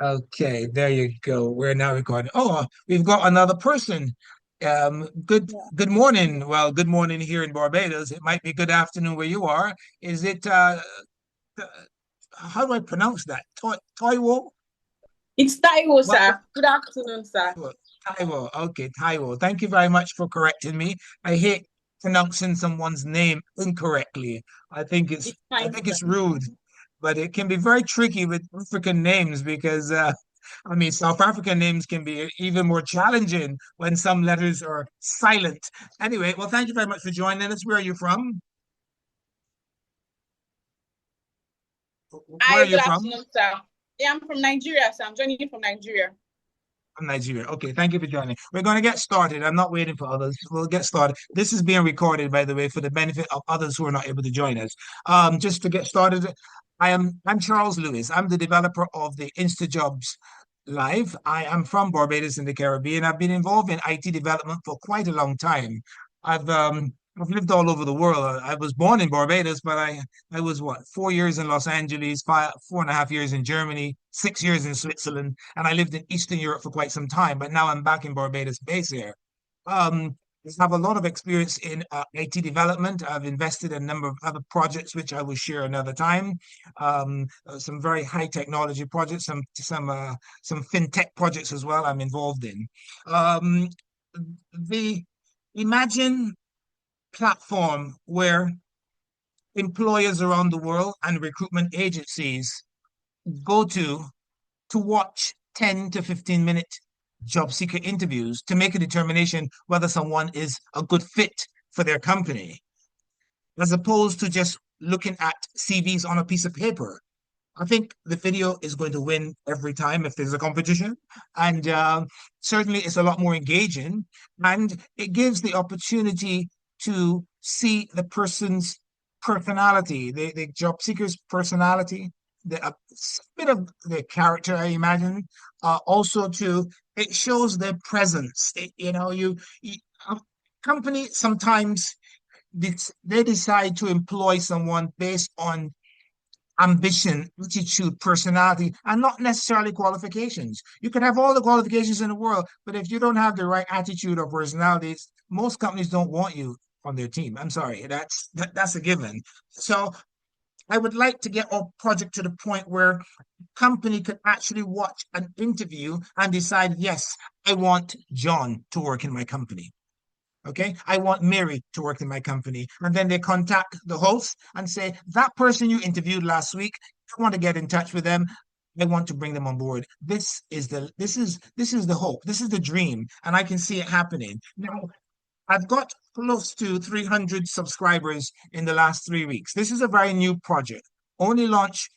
Okay, there you go. We're now recording. Oh, we've got another person. Yeah. Good morning. Well, good morning here in Barbados. It might be good afternoon where you are. Is it th- how do I pronounce that? Taiwo? It's Taiwo, Welcome. sir. Good afternoon, sir. Taiwo. Okay, Taiwo. Thank you very much for correcting me. I hate pronouncing someone's name incorrectly. It's I fine, think sir. it's rude, but it can be very tricky with African names because I mean South African names can be even more challenging when some letters are silent. Anyway, well, thank you very much for joining us. Where are you from? Where are Hi, you good from? afternoon, sir. Yeah, I'm from Nigeria, sir. I'm joining you from Nigeria. From Nigeria. Okay, thank you for joining. We're going to get started. I'm not waiting for others. We'll get started. This is being recorded, by the way, for the benefit of others who are not able to join us. Just to get started, I'm Charles Lewis. I'm the developer of the InstaJobs Live. I am from Barbados in the Caribbean. I've been involved in IT development for quite a long time. I've lived all over the world. I was born in Barbados, but I was what, 4 years in Los Angeles, 4.5 years in Germany, 6 years in Switzerland, and I lived in Eastern Europe for quite some time. But now I'm back in Barbados base here. Um, I have a lot of experience in IT development. I've invested in a number of other projects, which I will share another time. Some very high technology projects, some fintech projects as well. I'm involved in. Um, the Imagine platform where employers around the world and recruitment agencies go to watch 10 to 15-minute job seeker interviews to make a determination whether someone is a good fit for their company, as opposed to just looking at CVs on a piece of paper. I think the video is going to win every time if there's a competition. And certainly it's a lot more engaging and it gives the opportunity to see the person's personality, the job seeker's personality, a bit of the character, I imagine. Also, it shows their presence. You a company sometimes they decide to employ someone based on ambition, attitude, personality, and not necessarily qualifications. You can have all the qualifications in the world, but if you don't have the right attitude or personalities, most companies don't want you on their team. I'm sorry, that's a given. So I would like to get our project to the point where company could actually watch an interview and decide, yes, I want John to work in my company. Okay, I want Mary to work in my company. And then they contact the host and say, that person you interviewed last week, I want to get in touch with them. I want to bring them on board. This is the hope. This is the dream. And I can see it happening. Now, I've got close to 300 subscribers in the last 3 weeks. This is a very new project. Only launched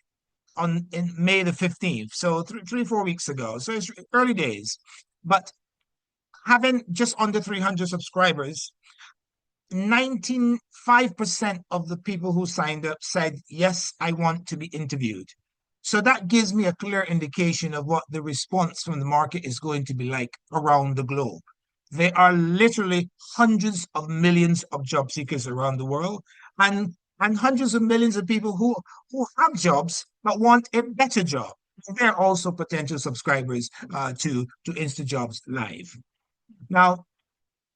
on in May the 15th. So 4 weeks ago. So it's early days. But having just under 300 subscribers, 95% of the people who signed up said, yes, I want to be interviewed. So that gives me a clear indication of what the response from the market is going to be like around the globe. There are literally hundreds of millions of job seekers around the world and hundreds of millions of people who have jobs but want a better job. They're also potential subscribers to InstaJobs Live. Now,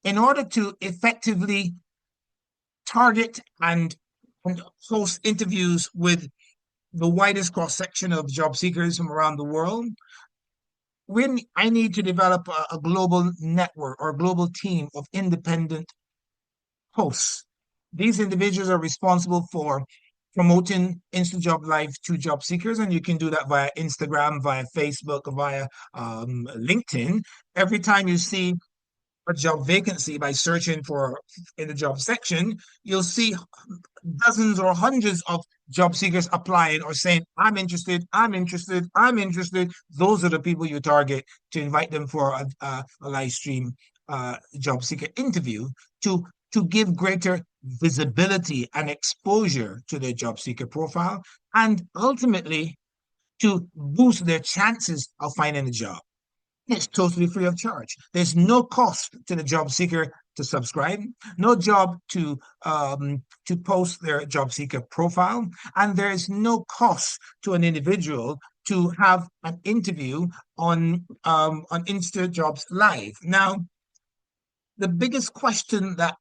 in order to effectively target and host interviews with the widest cross section of job seekers from around the world, I need to develop a global network or a global team of independent hosts. These individuals are responsible for promoting InstaJob Live to job seekers, and you can do that via Instagram, via Facebook, via LinkedIn. Every time you see a job vacancy by searching for in the job section, you'll see dozens or hundreds of job seekers applying or saying, I'm interested, I'm interested, I'm interested. Those are the people you target to invite them for a live stream job seeker interview to, to give greater visibility and exposure to their job seeker profile and ultimately to boost their chances of finding a job. It's totally free of charge. There's no cost to the job seeker to subscribe, no job to post their job seeker profile, and there is no cost to an individual to have an interview on InstaJobs Live. Now, the biggest question that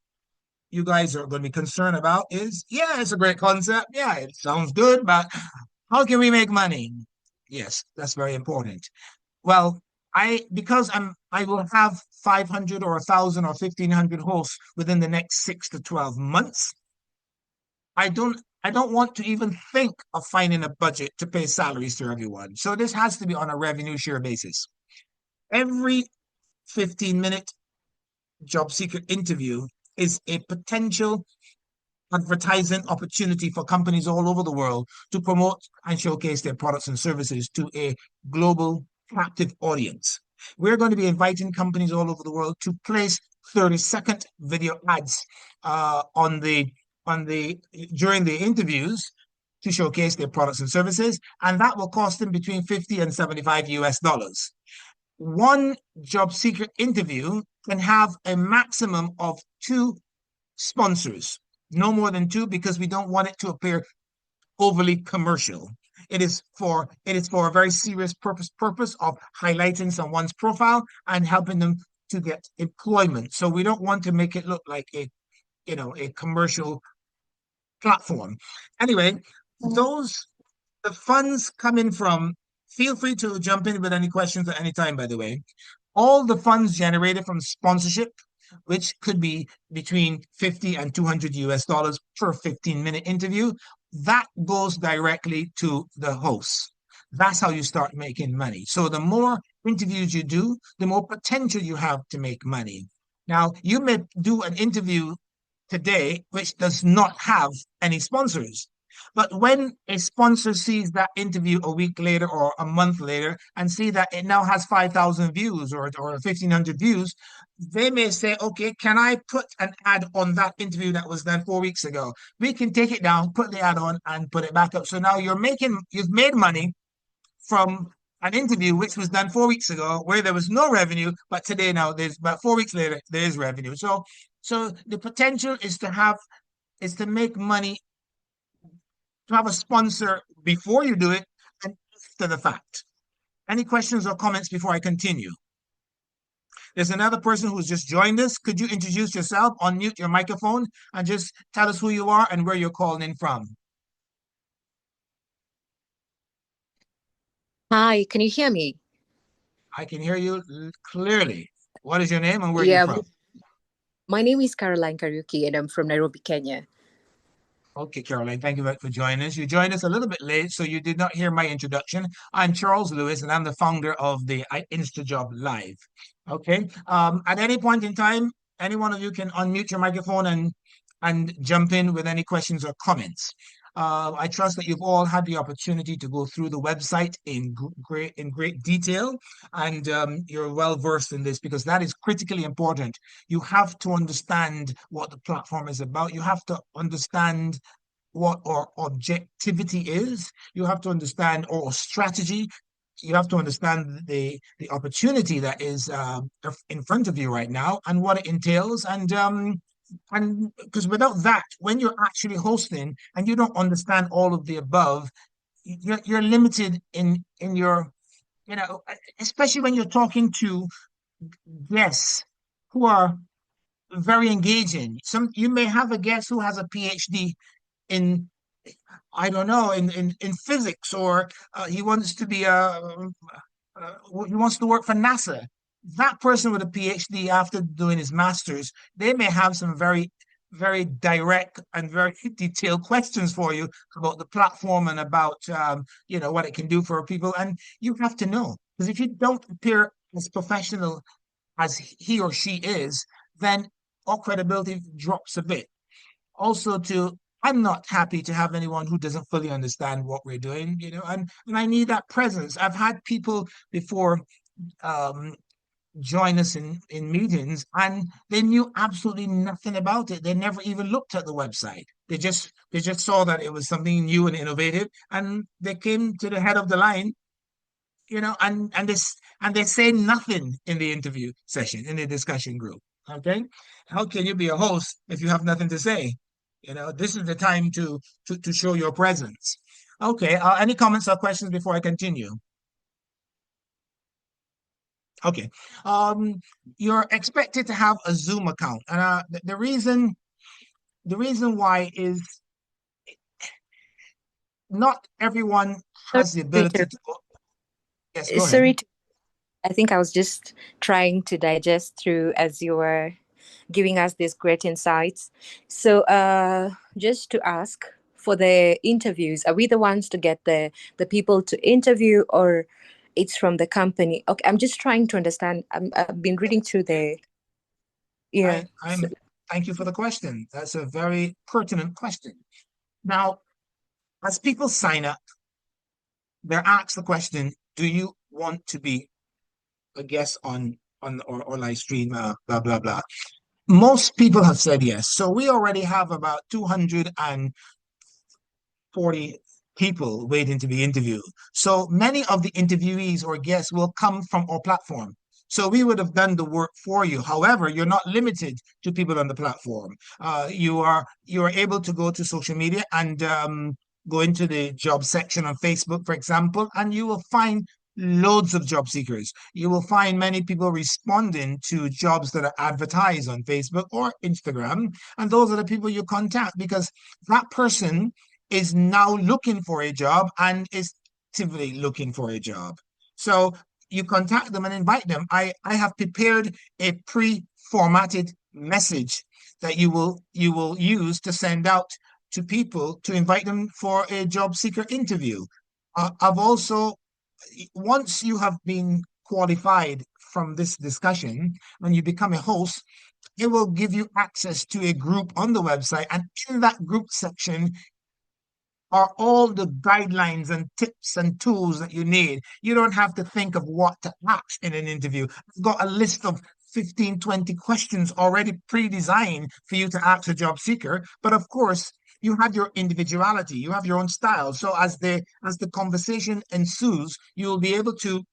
you guys are going to be concerned about is, yeah, it's a great concept. Yeah, it sounds good, but how can we make money? Yes, that's very important. Well, I will have 500 or 1,000 or 1,500 hosts within the next 6 to 12 months. I don't want to even think of finding a budget to pay salaries to everyone. So this has to be on a revenue share basis. Every 15-minute job seeker interview is a potential advertising opportunity for companies all over the world to promote and showcase their products and services to a global captive audience. We're going to be inviting companies all over the world to place 30-second video ads on the during the interviews to showcase their products and services, and that will cost them between 50 and 75 US dollars. One job seeker interview can have a maximum of 2 sponsors, no more than 2, because we don't want it to appear overly commercial. It is for a very serious purpose of highlighting someone's profile and helping them to get employment. So we don't want to make it look like a commercial platform. Anyway, the funds coming from, feel free to jump in with any questions at any time, by the way. All the funds generated from sponsorship, which could be between 50 and 200 US dollars per 15-minute interview, that goes directly to the host. That's how you start making money. So the more interviews you do, the more potential you have to make money. Now, you may do an interview today which does not have any sponsors. But when a sponsor sees that interview a week later or a month later and see that it now has 5,000 views or 1,500 views, they may say, okay, can I put an ad on that interview that was done 4 weeks ago? We can take it down, put the ad on, and put it back up. So now you've made money from an interview which was done 4 weeks ago where there was no revenue, but today now there's about 4 weeks later, there is revenue. So the potential is to make money, to have a sponsor before you do it and after the fact. Any questions or comments before I continue? There's another person who's just joined us. Could you introduce yourself, unmute your microphone, and just tell us who you are and where you're calling in from? Hi, can you hear me? I can hear you clearly. What is your name and where are you Yeah, from? my name is Caroline Kariuki and I'm from Nairobi, Kenya. Okay, Caroline, thank you for joining us. You joined us a little bit late, so you did not hear my introduction. I'm Charles Lewis, and I'm the founder of the InstaJob Live. Okay. At any point in time, any one of you can unmute your microphone and jump in with any questions or comments. I trust that you've all had the opportunity to go through the website in great detail, and you're well versed in this because that is critically important. You have to understand what the platform is about. You have to understand what our objectivity is. You have to understand our strategy. You have to understand the opportunity that is in front of you right now and what it entails, and because without that, when you're actually hosting and you don't understand all of the above, you're limited in your, especially when you're talking to guests who are very engaging. You may have a guest who has a PhD in, I don't know, in physics, or he wants to be he wants to work for NASA. That person with a PhD after doing his master's, they may have some very, very direct and very detailed questions for you about the platform and about what it can do for people. And you have to know, because if you don't appear as professional as he or she is, then our credibility drops a bit. Also, I'm not happy to have anyone who doesn't fully understand what we're doing, and I need that presence. I've had people before join us in meetings, and they knew absolutely nothing about it. They never even looked at the website. They just saw that it was something new and innovative, and they came to the head of the line, and they say nothing in the interview session, in the discussion group. Okay, how can you be a host if you have nothing to say? This is the time to show your presence. Okay. Any comments or questions before I continue? Okay. Um, you're expected to have a Zoom account, and the reason why is not everyone Sorry has the to ability to go. Yes, go ahead. sorry to, I think I was just trying to digest through as you were giving us these great insights. So, just to ask for the interviews, are we the ones to get the people to interview, or it's from the company? Okay, I'm just trying to understand. I've been reading through the I, yeah. So, I'm. Thank you for the question. That's a very pertinent question. Now, as people sign up, they're asked the question, "Do you want to be a guest on or live stream?" Blah blah blah. Most people have said yes. So we already have about 240 people waiting to be interviewed. So many of the interviewees or guests will come from our platform. So we would have done the work for you. However, you're not limited to people on the platform. You are able to go to social media and go into the job section on Facebook, for example, and you will find loads of job seekers. You will find many people responding to jobs that are advertised on Facebook or Instagram, and those are the people you contact because that person is now looking for a job and is actively looking for a job. So you contact them and invite them. I have prepared a pre-formatted message that you will use to send out to people to invite them for a job seeker interview. I've also, once you have been qualified from this discussion, when you become a host, it will give you access to a group on the website, and in that group section are all the guidelines and tips and tools that you need. You don't have to think of what to ask in an interview. I've got a list of 15, 20 questions already pre-designed for you to ask a job seeker. But of course, you have your individuality, you have your own style. So as the conversation ensues, you will be able to,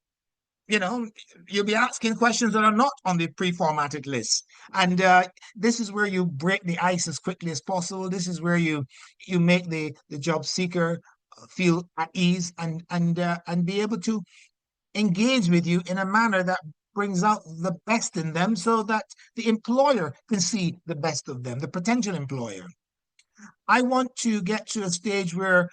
you know, you'll be asking questions that are not on the pre-formatted list. And this is where you break the ice as quickly as possible. This is where you make the job seeker feel at ease and be able to engage with you in a manner that brings out the best in them so that the employer can see the best of them, the potential employer. I want to get to a stage where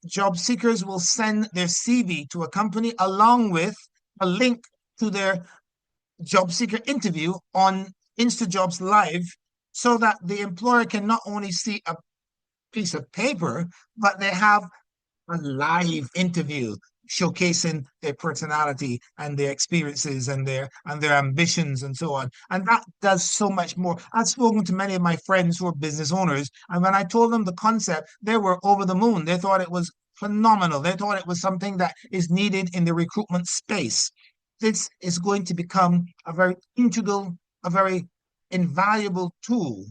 job seekers will send their CV to a company along with a link to their job seeker interview on InstaJobs Live so that the employer can not only see a piece of paper, but they have a live interview showcasing their personality and their experiences and their ambitions and so on. And that does so much more. I've spoken to many of my friends who are business owners, and when I told them the concept, they were over the moon. They thought it was phenomenal. They thought it was something that is needed in the recruitment space. This is going to become a very integral, a very invaluable tool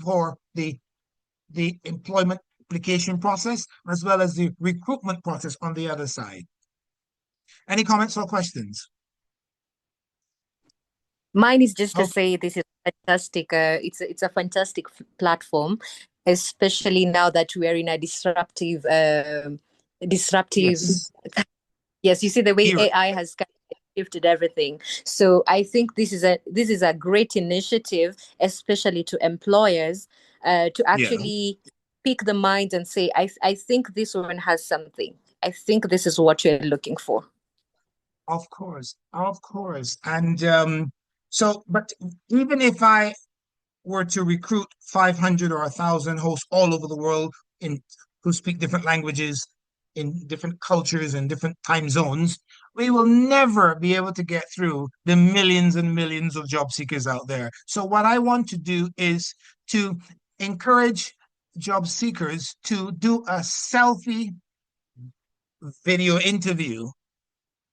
for the employment application process as well as the recruitment process on the other side. Any comments or questions? mine is just to Oh, say this is fantastic. It's a fantastic platform, especially now that we are in a disruptive. yes. Yes, you see the way Era. AI has kind of shifted everything. So I think this is a great initiative, especially to employers, to Yeah, actually pick the minds and say, I think this one has something. I think this is what you're looking for. of course. Of course. And but even if I were to recruit 500 or 1,000 hosts all over the world in who speak different languages in different cultures and different time zones, we will never be able to get through the millions and millions of job seekers out there. So what I want to do is to encourage job seekers to do a selfie video interview,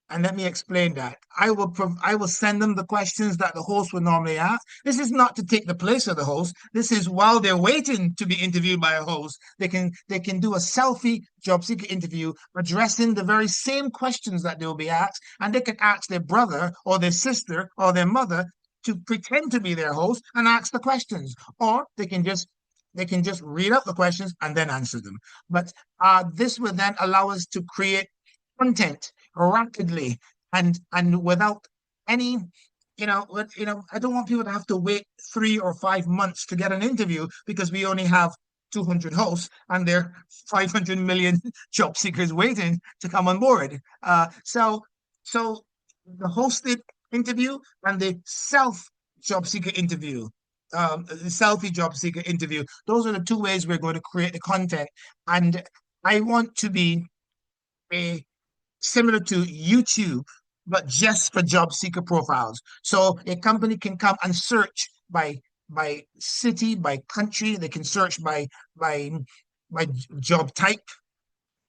and let me explain that. I will send them the questions that the host would normally ask. This is not to take the place of the host. This is while they're waiting to be interviewed by a host. They can do a selfie job seeker interview addressing the very same questions that they'll be asked, and they can ask their brother or their sister or their mother to pretend to be their host and ask the questions, or they can just they can just read out the questions and then answer them. But this will then allow us to create content rapidly and without any, I don't want people to have to wait 3 or 5 months to get an interview because we only have 200 hosts and there are 500 million job seekers waiting to come on board. So the hosted interview and the self job seeker interview, the selfie job seeker interview, those are the two ways we're going to create the content. And I want to be a similar to YouTube, but just for job seeker profiles. So a company can come and search by city, by country. They can search by by job type,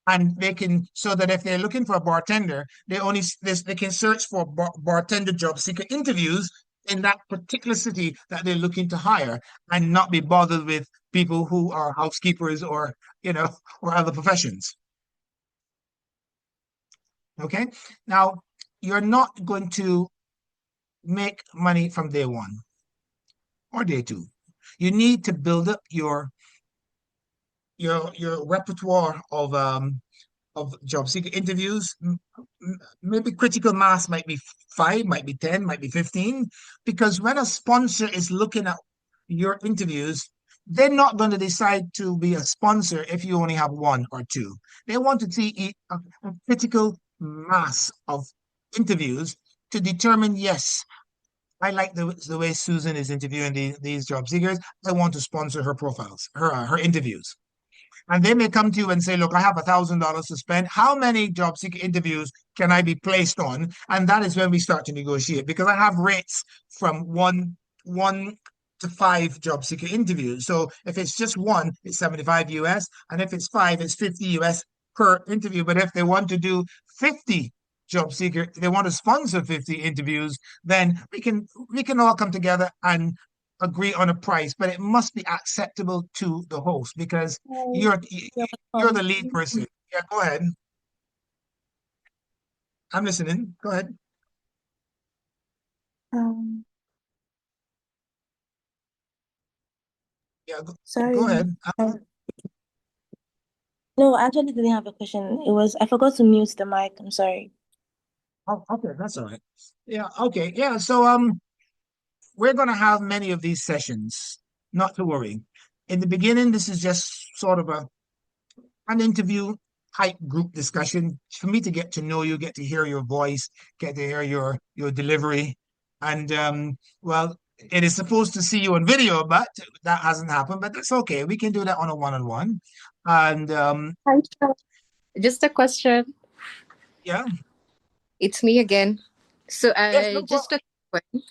and they can, so that if they're looking for a bartender, they can search for bartender job seeker interviews in that particular city that they're looking to hire, and not be bothered with people who are housekeepers or or other professions. Okay, now you're not going to make money from day one or day two. You need to build up your repertoire of job seeker interviews. Maybe critical mass might be 5, might be 10, might be 15, because when a sponsor is looking at your interviews, they're not going to decide to be a sponsor if you only have 1 or 2. They want to see a critical mass of interviews to determine, yes, I like the way Susan is interviewing these job seekers. I want to sponsor her profiles, her interviews. And they may come to you and say, look, I have $1,000 to spend. How many job seeker interviews can I be placed on? And that is when we start to negotiate, because I have rates from one to 5 job seeker interviews. So if it's just 1, it's 75 US. And if it's 5, it's 50 US per interview. But if they want to do 50 job seeker, they want to sponsor 50 interviews, then we can all come together and agree on a price, but it must be acceptable to the host, because you're the lead person. Yeah, go ahead. I'm listening. Go ahead. Yeah, Sorry. go ahead. No, I actually didn't have a question. I forgot to mute the mic. I'm sorry. Oh, okay, that's all right. Yeah, okay. Yeah, so we're going to have many of these sessions, not to worry. In the beginning, this is just sort of an interview type group discussion for me to get to know you, get to hear your voice, get to hear your delivery. And well, it is supposed to see you on video, but that hasn't happened. But that's okay. We can do that on a one-on-one. And Just a question. yeah, It's me again. So yes, no just problem. a question.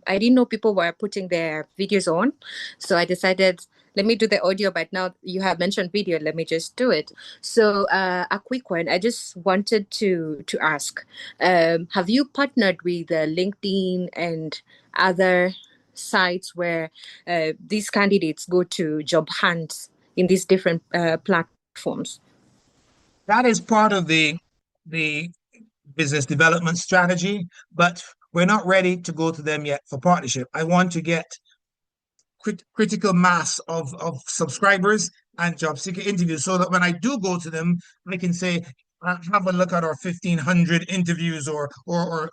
I didn't know people were putting their videos on, so I decided, let me do the audio, but now you have mentioned video, let me just do it. So a quick one, I just wanted to ask, have you partnered with LinkedIn and other sites where these candidates go to job hunts in these different platforms? That is part of the business development strategy, but we're not ready to go to them yet for partnership. I want to get critical mass of subscribers and job seeker interviews, so that when I do go to them, I can say, have a look at our 1,500 interviews, or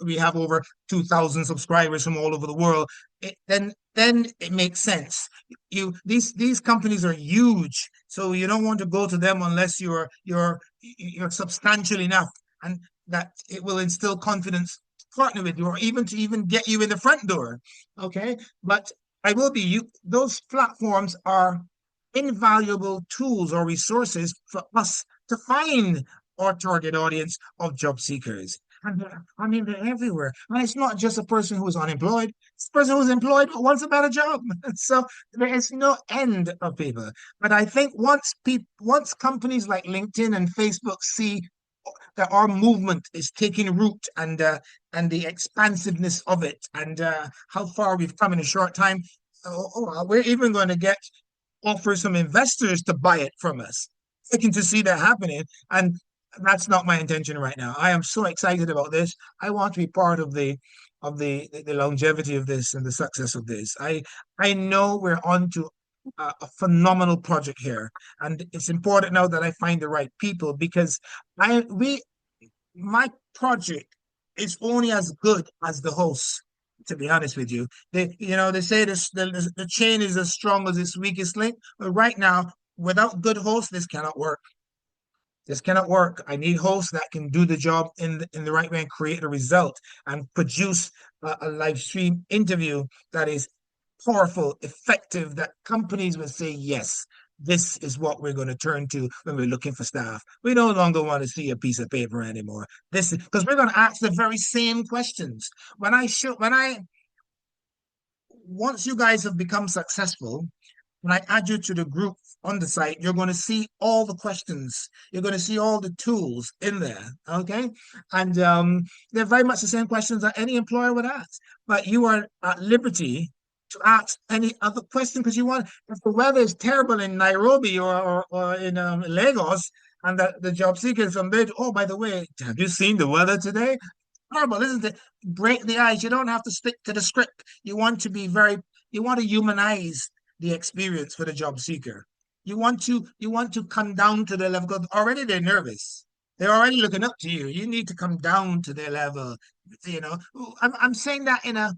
we have over 2,000 subscribers from all over the world. Then it makes sense. These companies are huge, so you don't want to go to them unless you're substantial enough, and that it will instill confidence to partner with you, or even to get you in the front door. Okay, but those platforms are invaluable tools or resources for us to find our target audience of job seekers. And they're everywhere. And it's not just a person who is unemployed. It's a person who's employed but wants a better job. So there is no end of people. But I think once companies like LinkedIn and Facebook see that our movement is taking root, and the expansiveness of it, and how far we've come in a short time, we're even going to offer some investors to buy it from us. Looking to see that happening, and that's not my intention right now. I am so excited about this. I want to be part of the longevity of this and the success of this. I know we're on to a phenomenal project here, and it's important now that I find the right people because my project is only as good as the host. To be honest with you, they say this the chain is as strong as its weakest link. But right now, without good hosts, this cannot work. This cannot work. I need hosts that can do the job in the right way and create a result and produce a live stream interview that is powerful, effective, that companies will say, yes, this is what we're going to turn to when we're looking for staff. We no longer want to see a piece of paper anymore. This is because we're going to ask the very same questions. Once you guys have become successful, when I add you to the group on the site, you're going to see all the questions. You're going to see all the tools in there. Okay. And they're very much the same questions that any employer would ask. But you are at liberty to ask any other question because you want, if the weather is terrible in Nairobi or in Lagos, and the job seekers from there, oh, by the way, have you seen the weather today? Horrible, isn't it? Break the ice. You don't have to stick to the script. You want to humanize the experience for the job seeker. You want to come down to their level because already they're nervous. They're already looking up to you. You need to come down to their level. You know, I'm saying that in a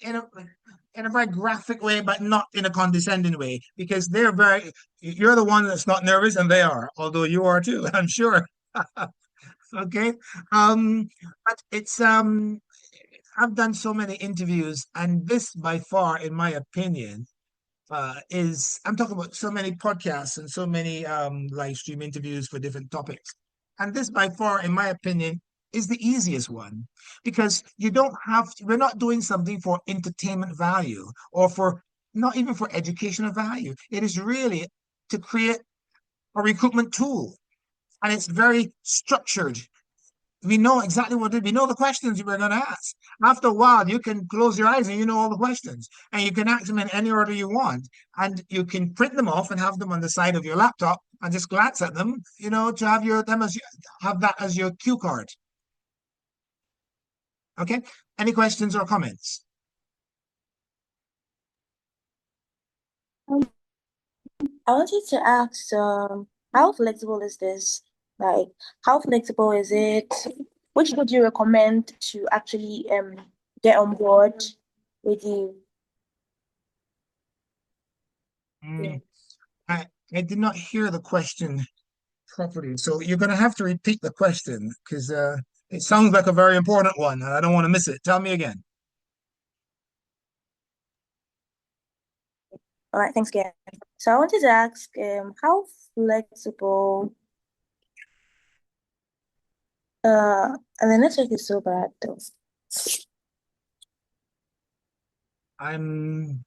in a very graphic way, but not in a condescending way, because you're the one that's not nervous, and they are, although you are too, I'm sure. Okay. But I've done so many interviews, and this by far, in my opinion, I'm talking about so many podcasts and so many live stream interviews for different topics. And this by far, in my opinion, is the easiest one because we're not doing something for entertainment value or for not even for educational value. It is really to create a recruitment tool, and it's very structured. We know exactly we know the questions we're going to ask. After a while, you can close your eyes and you know all the questions, and you can ask them in any order you want, and you can print them off and have them on the side of your laptop and just glance at them, to have that as your cue card. Okay. Any questions or comments? I wanted to ask, how flexible is this? Like, how flexible is it? Which would you recommend to actually get on board with you? Mm, I did not hear the question properly, so you're going to have to repeat the question because it sounds like a very important one, and I don't want to miss it. Tell me again. All right, thanks, Gary. So I wanted to ask, how flexible, and the network is so bad though. I'm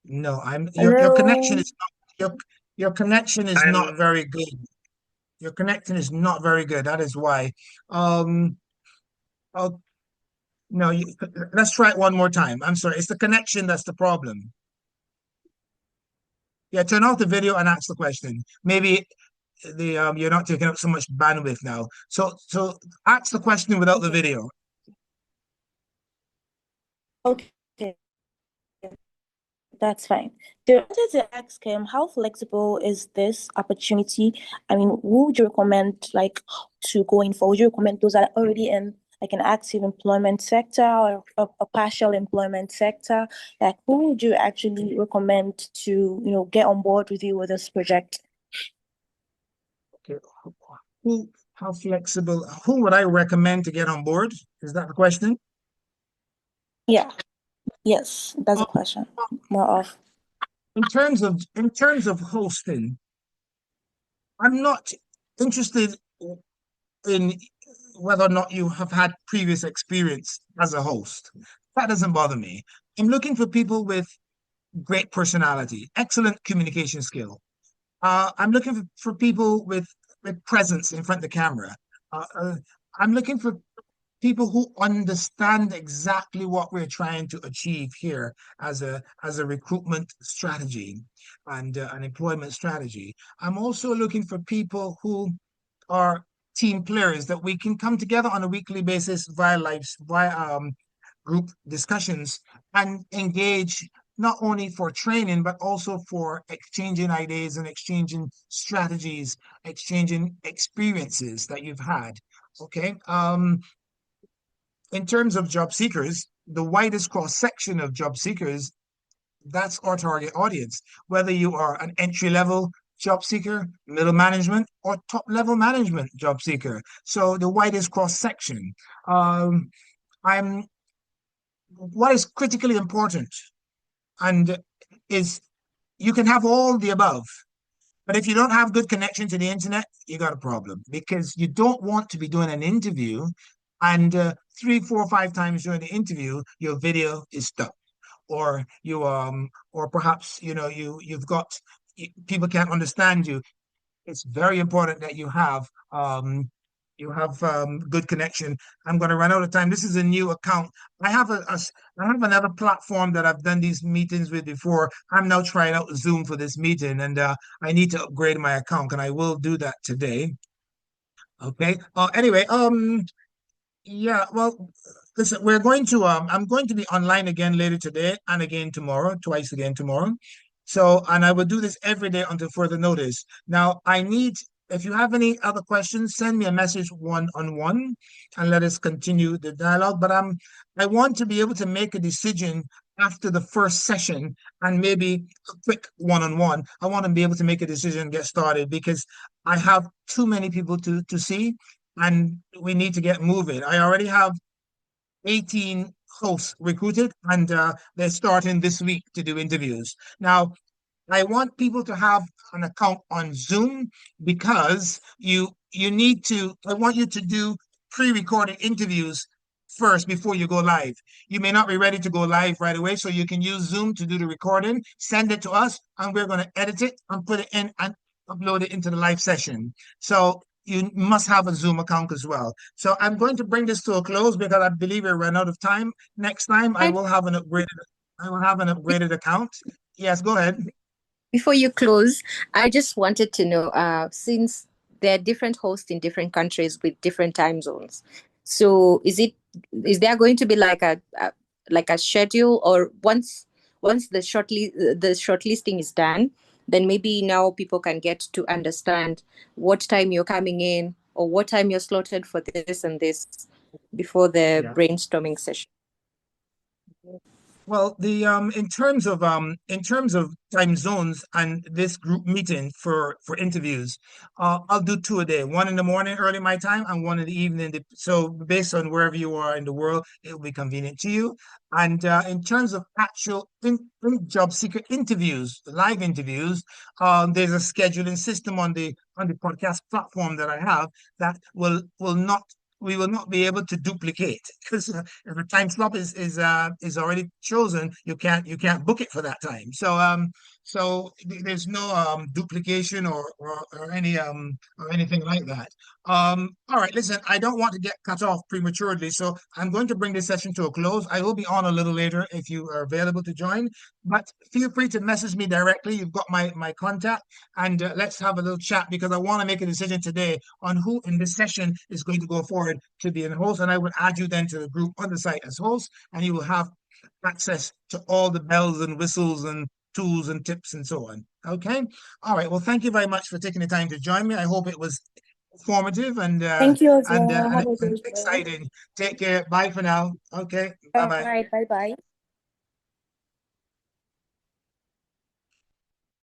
no, I'm your connection Hello? is not your connection is not very good. Your connection is not very good. That is why. Um, oh no, let's try it one more time. I'm sorry, it's the connection that's the problem. Yeah, turn off the video and ask the question. Maybe the you're not taking up so much bandwidth now. So ask the question without the Okay. video. Okay, that's fine. So I wanted to ask him, how flexible is this opportunity? I mean, who would you recommend to go in for? Would you recommend those that are already in like an active employment sector or a partial employment sector? Like, who would you actually recommend to get on board with you with this project? Okay. How flexible? Who would I recommend to get on board? Is that the question? Yeah, yes, that's a question. More of. In terms of hosting, I'm not interested in whether or not you have had previous experience as a host. That doesn't bother me. I'm looking for people with great personality, excellent communication skill. I'm looking for people with presence in front of the camera. I'm looking for people who understand exactly what we're trying to achieve here as a recruitment strategy and an employment strategy. I'm also looking for people who are team players that we can come together on a weekly basis via group discussions and engage not only for training, but also for exchanging ideas and exchanging strategies, exchanging experiences that you've had. Okay. In terms of job seekers, the widest cross section of job seekers, that's our target audience. Whether you are an entry level job seeker, middle management, or top level management job seeker. So the widest cross section. I'm what is critically important and is you can have all the above, but if you don't have good connection to the internet, you got a problem, because you don't want to be doing an interview and 3, 4, 5 times during the interview your video is stuck, or you or perhaps you've got people can't understand you. It's very important that you have good connection. I'm going to run out of time. This is a new account. I have I have another platform that I've done these meetings with before. I'm now trying out Zoom for this meeting, and I need to upgrade my account, and I will do that today. Okay. Anyway, yeah. Well, listen, we're going to I'm going to be online again later today and again tomorrow, twice again tomorrow. So, and I will do this every day until further notice. Now, if you have any other questions, send me a message one-on-one and let us continue the dialogue. But I want to be able to make a decision after the first session and maybe a quick one-on-one. I want to be able to make a decision and get started, because I have too many people to see, and we need to get moving. I already have 18 hosts recruited, and they're starting this week to do interviews. Now, I want people to have an account on Zoom, because I want you to do pre-recorded interviews first before you go live. You may not be ready to go live right away, so you can use Zoom to do the recording, send it to us, and we're going to edit it and put it in and upload it into the live session. So you must have a Zoom account as well. So I'm going to bring this to a close because I believe we ran out of time. Next time I will have an upgraded account. Yes, go ahead. Before you close, I just wanted to know, since there are different hosts in different countries with different time zones, so is there going to be like a schedule, or once the shortlisting is done, then maybe now people can get to understand what time you're coming in or what time you're slotted for this and this before the brainstorming session? Well, the in terms of time zones and this group meeting for interviews, I'll do 2 a day. One in the morning, early my time, and one in the evening. So based on wherever you are in the world, it will be convenient to you. And in terms of actual job seeker interviews, live interviews, there's a scheduling system on the podcast platform that I have that we will not be able to duplicate, because if a time slot is already chosen, you can't book it for that time. So there's no duplication or anything like that. All right, listen, I don't want to get cut off prematurely, so I'm going to bring this session to a close. I will be on a little later if you are available to join, but feel free to message me directly. You've got my contact, and let's have a little chat, because I want to make a decision today on who in this session is going to go forward to be a host, and I will add you then to the group on the site as host, and you will have access to all the bells and whistles and tools and tips and so on. Okay. All right. Well, thank you very much for taking the time to join me. I hope it was informative and Thank you as well. Have a and great day. exciting. Take care. Bye for now. Okay. Bye bye. All right. Bye bye.